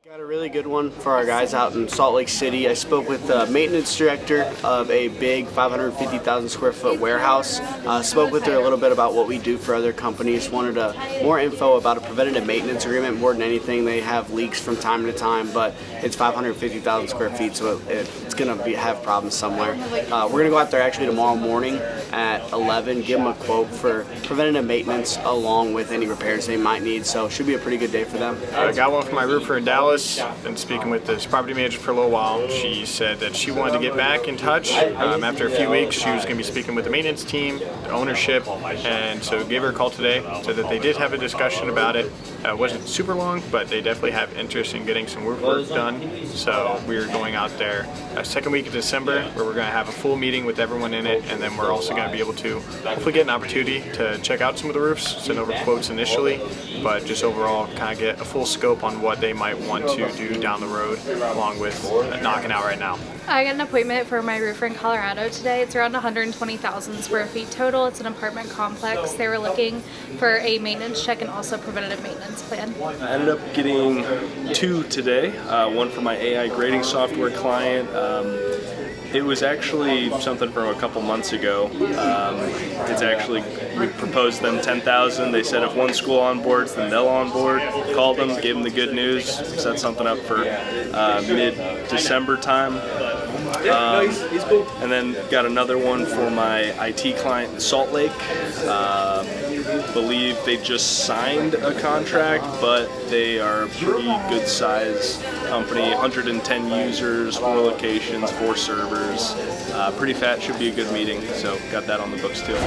Got a really good one for our guys out in Salt Lake City. I spoke with the maintenance director of a big 550,000 square foot warehouse. Spoke with her a little bit about what we do for other companies. Wanted more info about a preventative maintenance agreement. More than anything, they have leaks from time to time, but it's 550,000 square feet, so it's going to have problems somewhere. We're going to go out there actually tomorrow morning at 11, give them a quote for preventative maintenance along with any repairs they might need. So should be a pretty good day for them. I got one from my roofer in Dallas. Been speaking with this property manager for a little while. She said that she wanted to get back in touch. After a few weeks, she was going to be speaking with the maintenance team, the ownership, and so gave her a call today. Said that they did have a discussion about it. It wasn't super long, but they definitely have interest in getting some roof work done. So we're going out there second week of December, where we're going to have a full meeting with everyone in it, and then we're also going to be able to hopefully get an opportunity to check out some of the roofs, send over quotes initially, but just overall kind of get a full scope on what they might want to do down the road, along with knocking out right now. I got an appointment for my roofer in Colorado today. It's around 120,000 square feet total. It's an apartment complex. They were looking for a maintenance check and also preventative maintenance plan. I ended up getting two today, one for my AI grading software client. It was actually something from a couple months ago. It's actually, we proposed them 10,000. They said if one school onboards, then they'll onboard. Called them, gave them the good news, set something up for mid-December time. He's cool. And then got another one for my IT client in Salt Lake. Believe they just signed a contract, but they are a pretty good size company, 110 users, 4 locations, 4 servers. Pretty fat, should be a good meeting, so got that on the books too.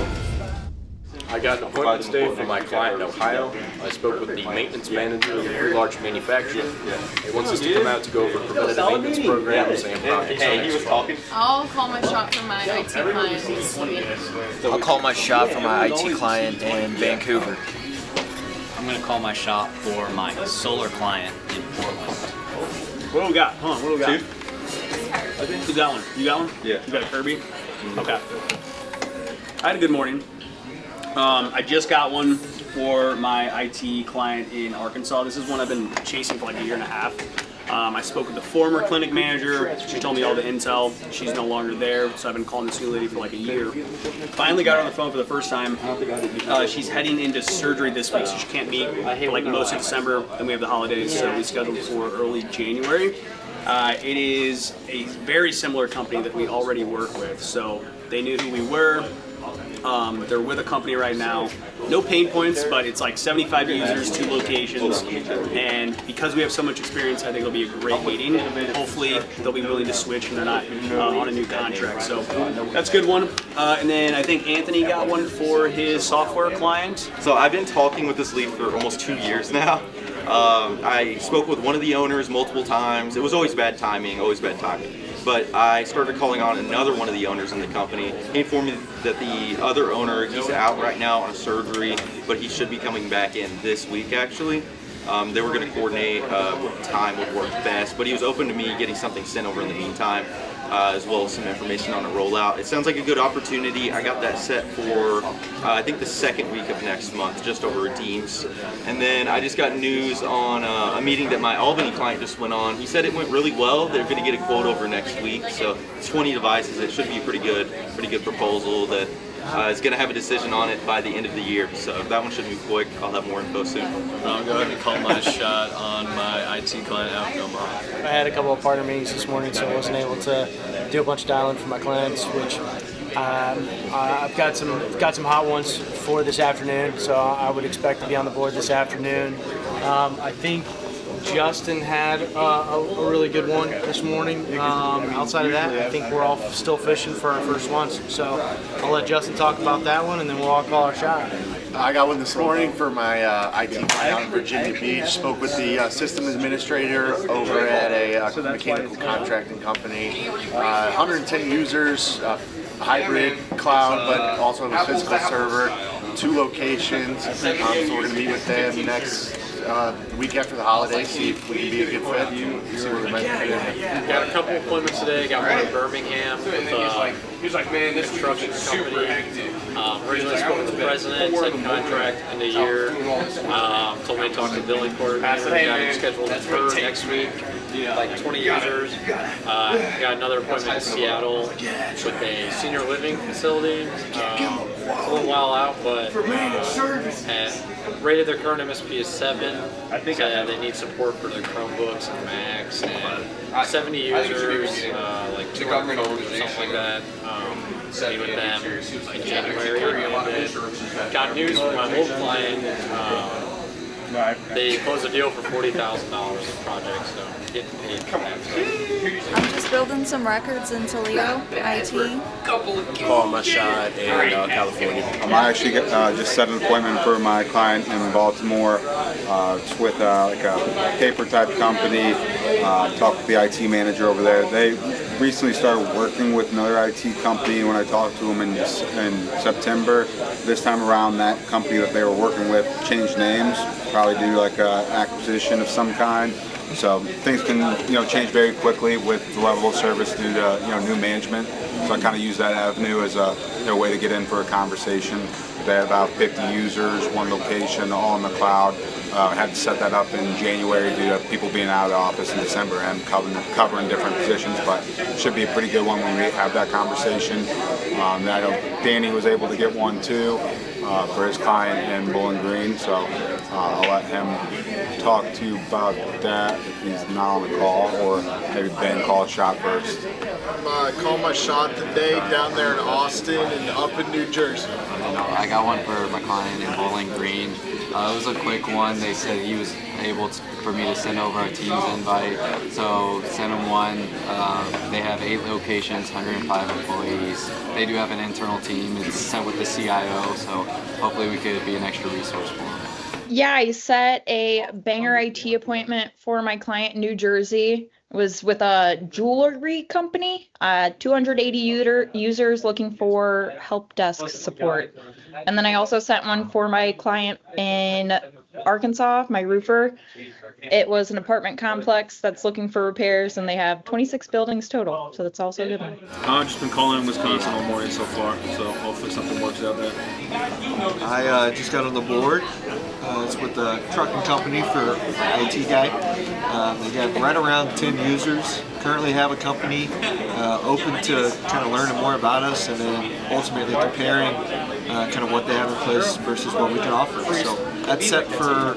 I got an appointment today for my client in Ohio. I spoke with the maintenance manager of a large manufacturer. He wants us to come out to go over preventative maintenance programs and projects. Hey, he was talking. I'll call my shot for my IT client. I'll call my shot for my IT client in Vancouver. I'm going to call my shot for my solar client in Portland. What do we got? What do we got? Who got one? You got one? Yeah. You got a Kirby? Okay. I had a good morning. I just got one for my IT client in Arkansas. This is one I've been chasing for like a year and a half. I spoke with the former clinic manager. She told me all the intel. She's no longer there, so I've been calling this new lady for like a year. Finally got her on the phone for the first time. She's heading into surgery this week, so she can't meet for like most of December. Then we have the holidays, so we scheduled for early January. It is a very similar company that we already work with, so they knew who we were. They're with a company right now. No pain points, but it's like 75 users, 2 locations, and because we have so much experience, I think it'll be a great meeting. Hopefully, they'll be willing to switch and they're not on a new contract. So that's a good one. And then I think Anthony got one for his software client. So I've been talking with this lead for almost 2 years now. I spoke with one of the owners multiple times. It was always bad timing, But I started calling on another one of the owners in the company. He informed me that the other owner, he's out right now on a surgery, but he should be coming back in this week actually. They were going to coordinate what time would work best, but he was open to me getting something sent over in the meantime, as well as some information on a rollout. It sounds like a good opportunity. I got that set for, I think the second week of next month, just over Teams. And then I just got news on a meeting that my Albany client just went on. He said it went really well. They're going to get a quote over next week. So it's 20 devices. It should be a pretty good proposal that is going to have a decision on it by the end of the year. So that one should move quick. I'll have more info soon. I'll go ahead and call my shot on my IT client out in Omaha. I had a couple of partner meetings this morning, so I wasn't able to do a bunch of dialing for my clients, which I've got some hot ones for this afternoon, so I would expect to be on the board this afternoon. I think Justin had a really good one this morning. Outside of that, I think we're all still fishing for our first ones. So I'll let Justin talk about that one, and then we'll all call our shot. I got one this morning for my IT client out in Virginia Beach. Spoke with the system administrator over at a mechanical contracting company. 110 users, hybrid cloud, but also have a physical server, 2 locations. So we're going to meet with them next the week after the holidays, see if we can be a good fit, see where we might fit in. Got a couple appointments today. Got one in Birmingham with construction company. Originally spoke with the president, signed a contract in the year. Told me to talk to the Dillon coordinator. Got it scheduled for next week. Like 20 users. Got another appointment in Seattle with a senior living facility. It's a little while out, but rated their current MSP is 7. So they need support for their Chromebooks and Macs, and 70 users, like 200 phones or something like that. Meet with them in January. And got news from my old client. They closed a deal for $40,000 a project, so getting paid for that. I'm just building some records in Toledo, IT. Call my shot in California. I actually just set an appointment for my client in Baltimore. It's with like a paper type company. Talked with the IT manager over there. They recently started working with another IT company. When I talked to them in September, this time around that company that they were working with changed names. Probably do like an acquisition of some kind. So things can change very quickly with the level of service due to new management. So I kind of use that avenue as a way to get in for a conversation. They had about 50 users, one location, all in the cloud. Had to set that up in January due to people being out of the office in December and covering different positions, but it should be a pretty good one when we have that conversation. I know Danny was able to get one too for his client in Bowling Green, so I'll let him talk to you about that if he's not on the call, or maybe Ben call a shot first. I'm calling my shot today down there in Austin and up in New Jersey. I got one for my client in Bowling Green. It was a quick one. They said he was able for me to send over a Teams invite, so sent him one. They have 8 locations, 105 employees. They do have an internal team. It's sent with the CIO, so hopefully we could be an extra resource for them. Yeah, I set a banger IT appointment for my client in New Jersey. It was with a jewelry company, 280 users looking for help desk support. And then I also sent one for my client in Arkansas, my roofer. It was an apartment complex that's looking for repairs, and they have 26 buildings total, so that's also a good one. I've just been calling in Wisconsin all morning so far, so hopefully something works out there. I just got on the board. It's with a trucking company for IT guy. They got right around 10 users. Currently have a company open to kind of learning more about us, and then ultimately comparing kind of what they have in place versus what we can offer. So that's set for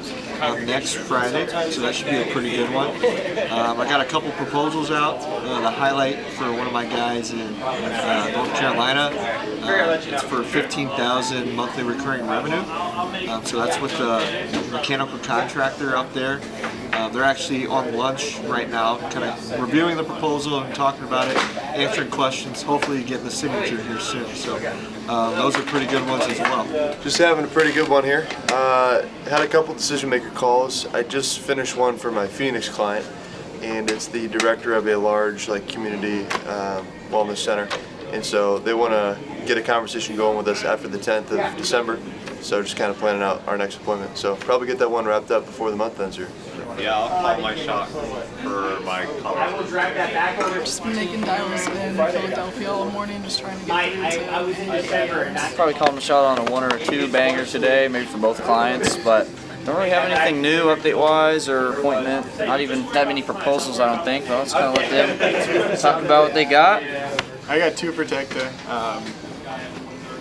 next Friday, so that should be a pretty good one. I got a couple proposals out. The highlight for one of my guys in North Carolina, it's for $15,000 monthly recurring revenue. So that's with the mechanical contractor up there. They're actually on lunch right now, kind of reviewing the proposal and talking about it, answering questions, hopefully getting the signature here soon. So those are pretty good ones as well. Just having a pretty good one here. Had a couple decision maker calls. I just finished one for my Phoenix client, and it's the director of a large community wellness center. And so they want to get a conversation going with us after the 10th of December. So just kind of planning out our next appointment. So probably get that one wrapped up before the month ends here. Yeah, I'll call my shot for my client. Just been making dials in Philadelphia all morning, just trying to get through. Probably calling a shot on a 1 or 2 bangers today, maybe for both clients, but don't really have anything new update-wise or appointment. Not even that many proposals, I don't think. But let's kind of let them talk about what they got. I got 2 Protecta.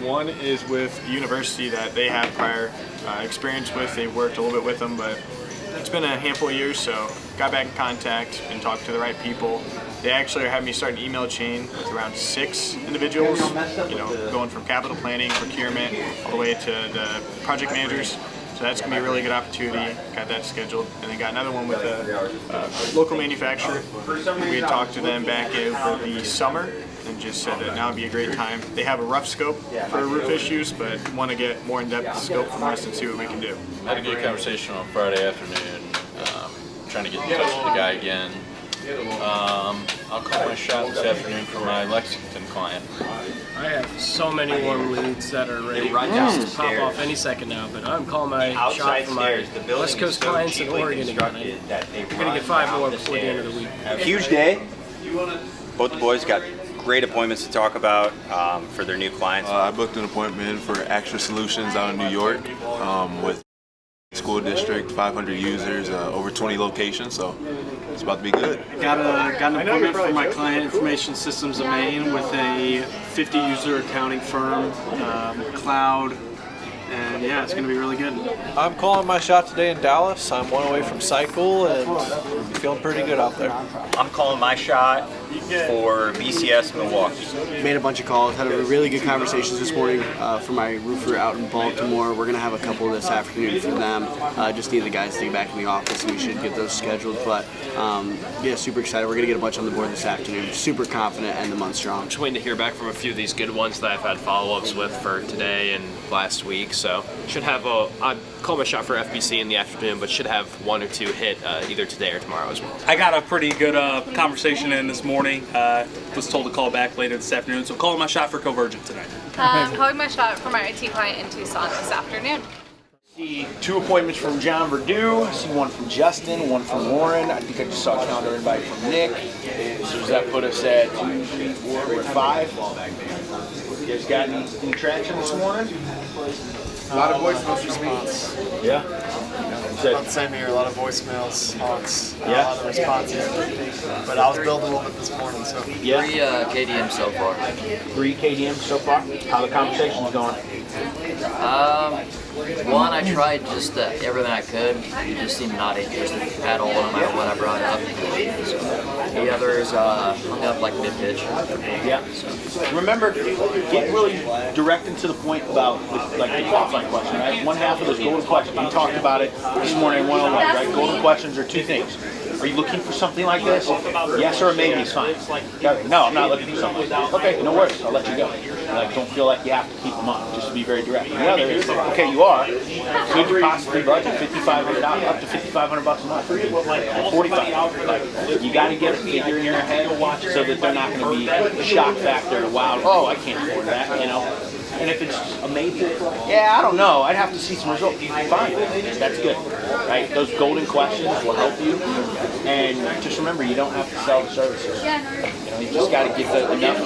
One is with a university that they have prior experience with. They've worked a little bit with them, but it's been a handful of years, so got back in contact and talked to the right people. They actually are having me start an email chain with around 6 individuals, going from capital planning, procurement, all the way to the project managers. So that's going to be a really good opportunity. Got that scheduled. And then got another one with a local manufacturer. We had talked to them back over the summer and just said that now would be a great time. They have a rough scope for roof issues, but want to get more in-depth scope from us and see what we can do. I had a good conversation on Friday afternoon, trying to get in touch with the guy again. I'll call my shot this afternoon for my Lexington client. I have so many warm leads that are ready to pop off any second now, but I'm calling my shot for my West Coast clients in Oregon again. I'm going to get 5 more before the end of the week. Huge day. Both the boys got great appointments to talk about for their new clients. I booked an appointment for Extra Solutions out in New York with school district, 500 users, over 20 locations, so it's about to be good. Got an appointment for my client Information Systems of Maine with a 50 user accounting firm, cloud, and yeah, it's going to be really good. I'm calling my shot today in Dallas. I'm one away from cycle and feeling pretty good out there. I'm calling my shot for BCS Milwaukee. Made a bunch of calls, had a really good conversations this morning for my roofer out in Baltimore. We're going to have a couple this afternoon for them. Just need the guys to get back in the office and we should get those scheduled. But yeah, super excited. We're going to get a bunch on the board this afternoon. Super confident and the month strong. Just waiting to hear back from a few of these good ones that I've had follow-ups with for today and last week. So should have I call my shot for FBC in the afternoon, but should have 1 or 2 hit either today or tomorrow as well. I got a pretty good conversation in this morning. Was told to call back later this afternoon, so calling my shot for Convergent tonight. Calling my shot for my IT client in Tucson this afternoon. See 2 appointments from John Verdue. I see 1 from Justin, 1 from Warren. I think I just saw a calendar invite from Nick. So does that put us at 2, 3, 4, we're at 5? You guys got any traction this morning? A lot of voicemails response. Yeah. About the same here, a lot of voicemails, honks, a lot of responses. But I was building a little bit this morning, so. Yeah. 3 KDM so far. 3 KDM so far? How the conversation's going? 1, I tried just everything I could. He just seemed not interested at all, no matter what I brought up. So, the others hung up like mid-pitch. Yeah. So. Remember, get really direct and to the point about the qualifying question, right? 1 half of those golden questions. We talked about it this morning 101, right? Golden questions are 2 things. Are you looking for something like this? Yes or a maybe is fine. No, I'm not looking for something like that. Okay, no worries, I'll let you go. Don't feel like you have to keep them on, just to be very direct. The other is, okay, you are. Could you possibly budget $5,500 up to $5,500 a month? Or $45. You got to get a figure in your head so that they're not going to be a shock factor. Wow, oh, I can't afford that, you know. And if it's amazing, yeah, I don't know. I'd have to see some results. Fine, that's good, right? Those golden questions will help you. And just remember, you don't have to sell the services. You know, you just got to give them enough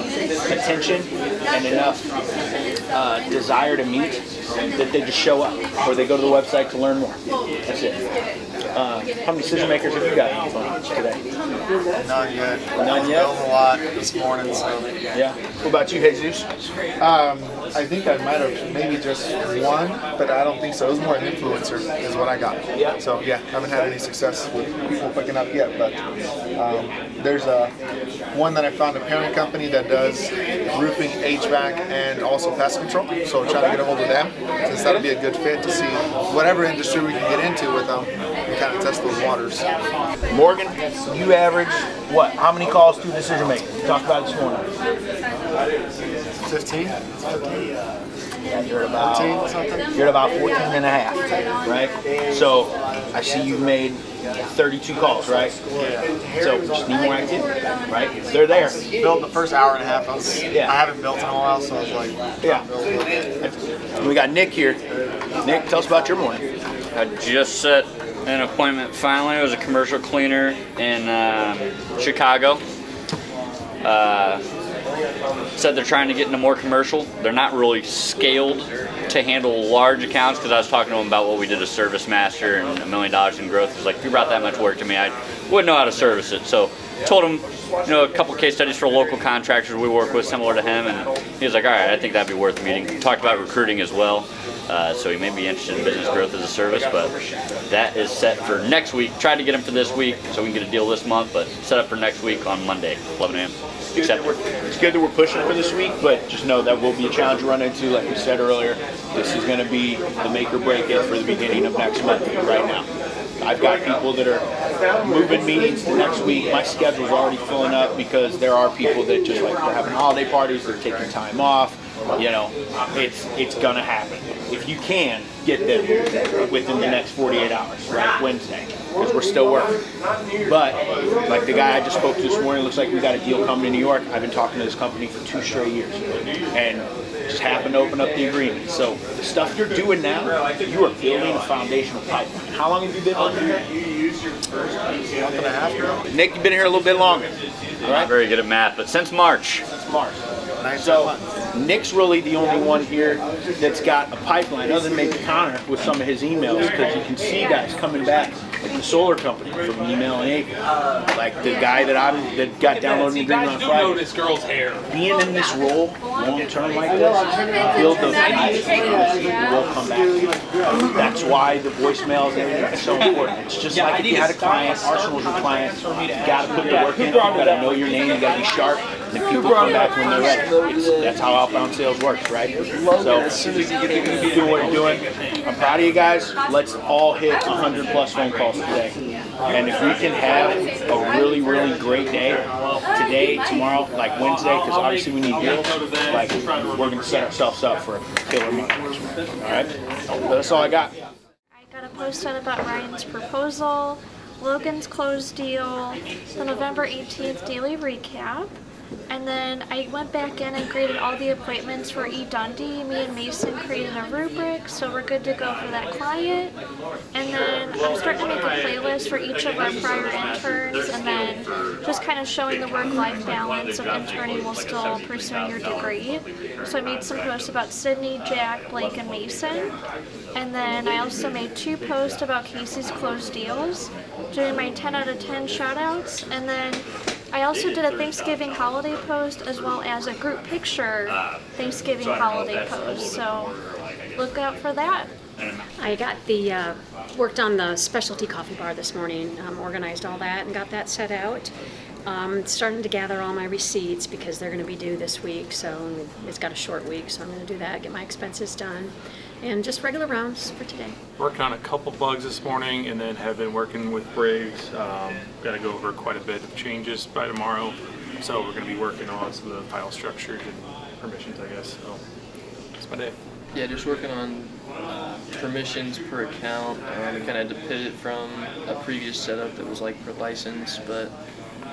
attention and enough desire to meet that they just show up, or they go to the website to learn more. That's it. How many decision makers have you got on the phone today? None yet. None yet? A lot this morning, so. Yeah. What about you, Jesus? I think I might have maybe just 1, but I don't think so. It was more an influencer is what I got. Yeah. So yeah, haven't had any success with people picking up yet, but there's one that I found, a parent company that does roofing, HVAC, and also pest control. So trying to get a hold of them, since that'll be a good fit to see whatever industry we can get into with them and kind of test those waters. Morgan, you average what? How many calls to a decision maker? We talked about it this morning. 15. Yeah, you're at about 14 and a half, right? So I see you've made 32 calls, right? Yeah. So we just need more activity, right? They're there. Built the first hour and a half. I haven't built in a while, so I was like, yeah. We got Nick here. Nick, tell us about your morning. I just set an appointment finally. It was a commercial cleaner in Chicago. Said they're trying to get into more commercial. They're not really scaled to handle large accounts, because I was talking to them about what we did as Service Master and $1 million in growth. He's like, if you brought that much work to me, I wouldn't know how to service it. So told him, you know, a couple case studies for local contractors we work with similar to him, and he was like, all right, I think that'd be worth meeting. Talked about recruiting as well. So he may be interested in business growth as a service, but that is set for next week. Tried to get him for this week so we can get a deal this month, but set up for next week on Monday, 11 a.m. It's good that we're pushing for this week, but just know that will be a challenge to run into. Like we said earlier, this is going to be the make or break it for the beginning of next month right now. I've got people that are moving meetings to next week. My schedule's already filling up because there are people that just like, they're having holiday parties, they're taking time off. You know, it's gonna happen. If you can, get them within the next 48 hours, right? Wednesday, because we're still working. But like the guy I just spoke to this morning, looks like we got a deal coming in New York. I've been talking to this company for 2 straight years, and just happened to open up the agreement. So the stuff you're doing now, you are building a foundational pipeline. How long have you been on here? Month and a half now. Nick, you've been here a little bit longer. I'm not very good at math, but since March. Since March. So Nick's really the only one here that's got a pipeline, other than maybe Connor with some of his emails, because you can see guys coming back, like the solar company from email in April, like the guy that got downloaded the agreement on Friday. This girl's hair. Being in this role long term like this, build those pipelines, people will come back. That's why the voicemails and everything is so important. It's just like if you had a client, Arsenal's your client, you got to put the work in, you got to know your name, you got to be sharp, and people come back when they're ready. That's how outbound sales works, right? So, doing what you're doing. I'm proud of you guys. Let's all hit 100+ phone calls today. And if we can have a really, really great day, today, tomorrow, like Wednesday, because obviously we need deals, like we're going to set ourselves up for a killer month. All right? That's all I got. I got a post out about Ryan's proposal, Logan's closed deal, the November 18th daily recap. And then I went back in and graded all the appointments for E. Dundee. Me and Mason created a rubric, so we're good to go for that client. And then I'm starting to make a playlist for each of our prior interns, and then just kind of showing the work-life balance of interning while still pursuing your degree. So I made some posts about Sydney, Jack, Blake, and Mason. And then I also made 2 posts about Casey's closed deals, doing my 10 out of 10 shout-outs, and then I also did a Thanksgiving holiday post as well as a group picture Thanksgiving holiday post, so look out for that. I got worked on the specialty coffee bar this morning, organized all that and got that set out. Starting to gather all my receipts because they're going to be due this week, so it's got a short week, so I'm going to do that, get my expenses done, and just regular rounds for today. Working on a couple bugs this morning, and then have been working with Briggs. Got to go over quite a bit of changes by tomorrow, so we're going to be working on some of the file structures and permissions, I guess. So that's my day. Yeah, just working on permissions per account. We kind of had to pivot from a previous setup that was like per license, but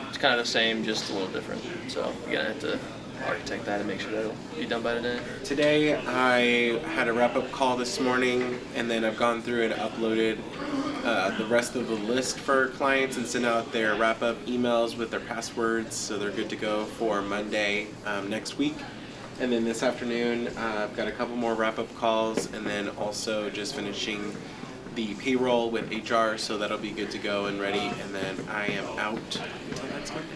it's kind of the same, just a little different. So you're gonna have to architect that and make sure that'll be done by today. Today I had a wrap-up call this morning, and then I've gone through and uploaded the rest of the list for clients and sent out their wrap-up emails with their passwords, so they're good to go for Monday next week. And then this afternoon I've got a couple more wrap-up calls, and then also just finishing the payroll with HR, so that'll be good to go and ready, and then I am out until next Monday.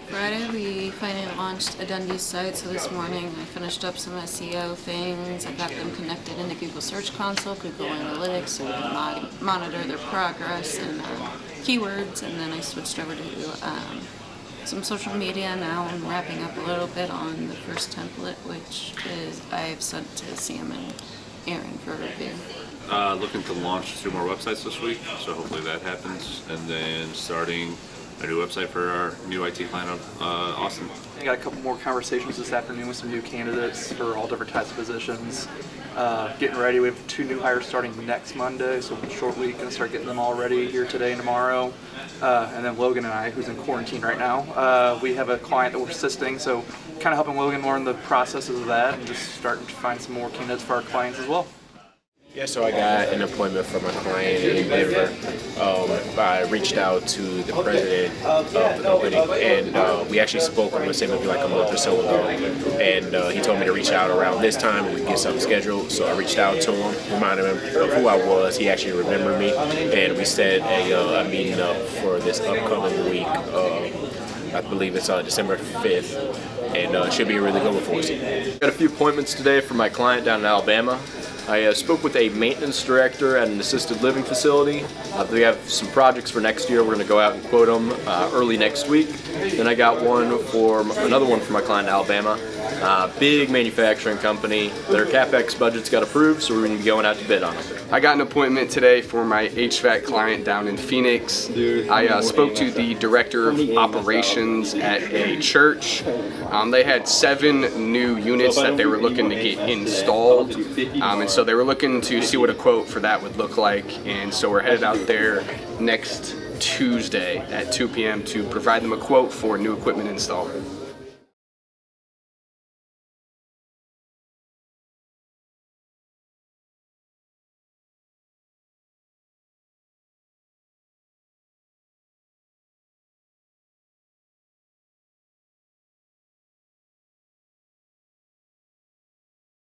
Friday we finally launched a Dundee site, so this morning I finished up some SEO things. I got them connected into Google Search Console, Google Analytics, so we can monitor their progress and keywords, and then I switched over to some social media. Now I'm wrapping up a little bit on the first template, which is I've sent to Sam and Aaron for review. Looking to launch 2 more websites this week, so hopefully that happens. And then starting a new website for our new IT client, Austin. I got a couple more conversations this afternoon with some new candidates for all different types of positions. Getting ready, we have 2 new hires starting next Monday, so short week, gonna start getting them all ready here today and tomorrow. And then Logan and I, who's in quarantine right now, we have a client that we're assisting, so kind of helping Logan learn the processes of that and just starting to find some more candidates for our clients as well. Yeah, so I got an appointment for my client in Denver. I reached out to the president of the company, and we actually spoke, I'm going to say maybe like a month or so ago, and he told me to reach out around this time and we get something scheduled. So I reached out to him, reminded him of who I was. He actually remembered me, and we set a meeting up for this upcoming week. I believe it's December 5th, and it should be a really good one for us. Got a few appointments today for my client down in Alabama. I spoke with a maintenance director at an assisted living facility. We have some projects for next year. We're going to go out and quote them early next week. Then I got another one for my client in Alabama. Big manufacturing company. Their CapEx budget's got approved, so we're going to be going out to bid on it. I got an appointment today for my HVAC client down in Phoenix. I spoke to the director of operations at a church. They had 7 new units that they were looking to get installed, and so they were looking to see what a quote for that would look like, and so we're headed out there next Tuesday at 2 p.m. to provide them a quote for new equipment install.